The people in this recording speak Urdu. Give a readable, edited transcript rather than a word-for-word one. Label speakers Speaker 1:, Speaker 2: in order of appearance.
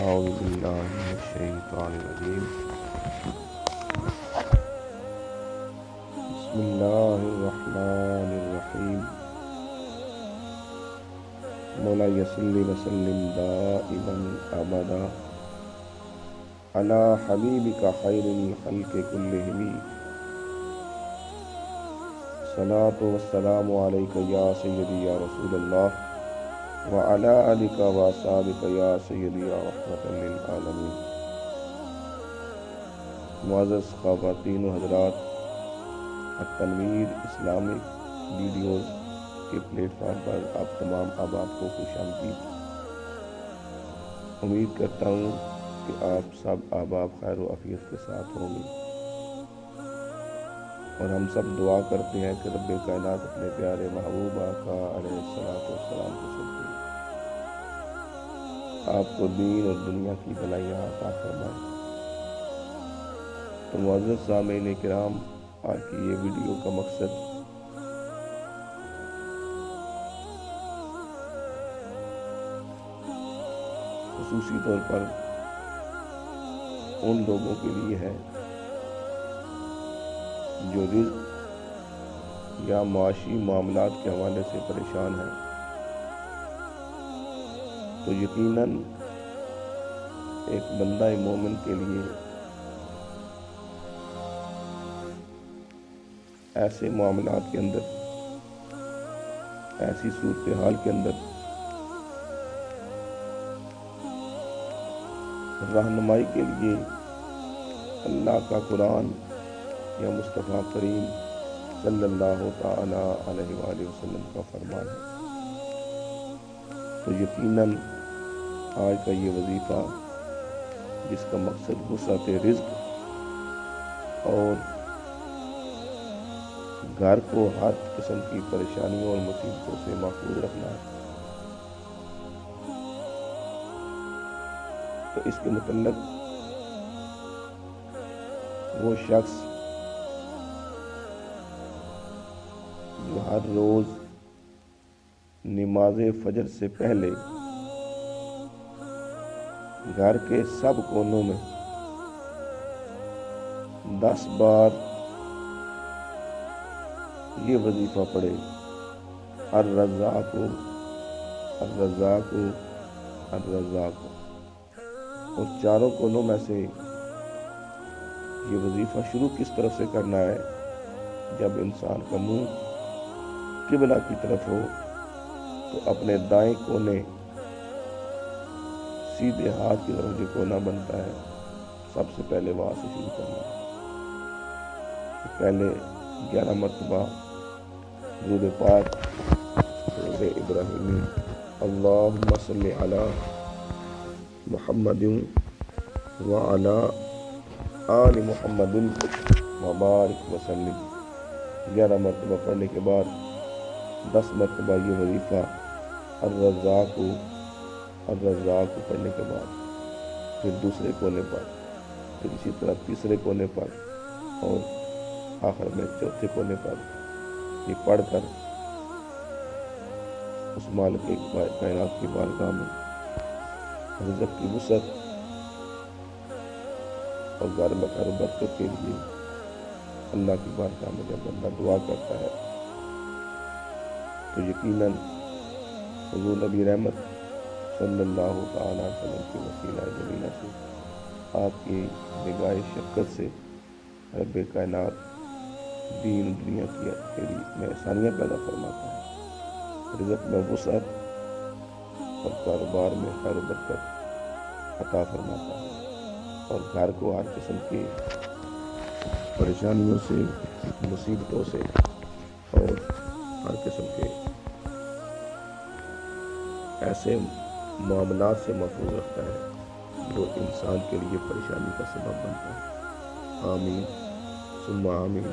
Speaker 1: أعوذ بالله من الشيطان الرجيم بسم الله الرحمن الرحيم مولاي صل وسلم دائما أبدا على حبيبك خير الخلق كلهم صلاة والسلام عليك يا سيدي يا رسول الله وعلى آلك وأصحابك يا سيدي يا رحمة للعالمين۔ معزز خواتین و حضرات، التنویر اسلامک ویڈیوز کے پلیٹ فارم پر آپ تمام احباب کو خوش آمدید۔ امید کرتا ہوں کہ آپ سب احباب خیر و عافیت کے ساتھ ہوں گے، اور ہم سب دعا کرتے ہیں کہ رب کائنات اپنے پیارے محبوب آقا علیہ الصلوۃ والسلام کے صدقے آپ کو دین اور دنیا کی بھلائیاں عطا فرمائے۔ تو معزز سامعین کرام، آج کی یہ ویڈیو کا مقصد خصوصی طور پر ان لوگوں کے لیے ہے جو رزق یا معاشی معاملات کے حوالے سے پریشان ہیں۔ تو یقیناً ایک بندہ مومن کے لیے ایسے معاملات کے اندر، ایسی صورتحال کے اندر رہنمائی کے لیے اللہ کا قرآن یا مصطفیٰ کریم صلی اللہ تعالی علیہ وآلہ وسلم کا فرمان ہے۔ تو یقیناً آج کا یہ وظیفہ، جس کا مقصد وسعت رزق اور گھر کو ہر قسم کی پریشانیوں اور مصیبتوں سے محفوظ رکھنا ہے، تو اس کے متعلق وہ شخص جو ہر روز نماز فجر سے پہلے گھر کے سب کونوں میں 10 بار یہ وظیفہ پڑھے، الرزاق الرزاق الرزاق، اور چاروں کونوں میں سے یہ وظیفہ شروع کس طرف سے کرنا ہے؟ جب انسان کا منہ قبلہ کی طرف ہو تو اپنے دائیں کونے، سیدھے ہاتھ کی طرف جو کونا بنتا ہے، سب سے پہلے وہاں سے شروع کرنا ہے۔ پہلے 11 مرتبہ درود پاک، درود ابراہیمی، اللہم صلی علی محمد وعلی آل محمد وبارک وسلم 11 مرتبہ پڑھنے کے بعد 10 مرتبہ یہ وظیفہ الرزاق الرزاق پڑھنے کے بعد پھر دوسرے کونے پر، پھر اسی طرح تیسرے کونے پر، اور آخر میں چوتھے کونے پر یہ پڑھ کر اس مالک کائنات کی بارگاہ میں رزق کی وسعت اور گھر میں خیر و برکت کے لیے اللہ کی بارگاہ میں جب بندہ دعا کرتا ہے تو یقیناً حضور نبی رحمت صلی اللہ تعالی علیہ وسلم کی وسیلہ جمیلہ سے، آپ کی نگاہ شفقت سے رب کائنات دین دنیا کے لیے میں آسانیاں پیدا فرماتا ہے، رزق میں وسعت اور کاروبار میں خیر و برکت عطا فرماتا ہے، اور گھر کو ہر قسم کی پریشانیوں سے، مصیبتوں سے اور ہر قسم کے ایسے معاملات سے محفوظ رکھتا ہے جو انسان کے لیے پریشانی کا سبب بنتا ہے۔ آمین ثم آمین۔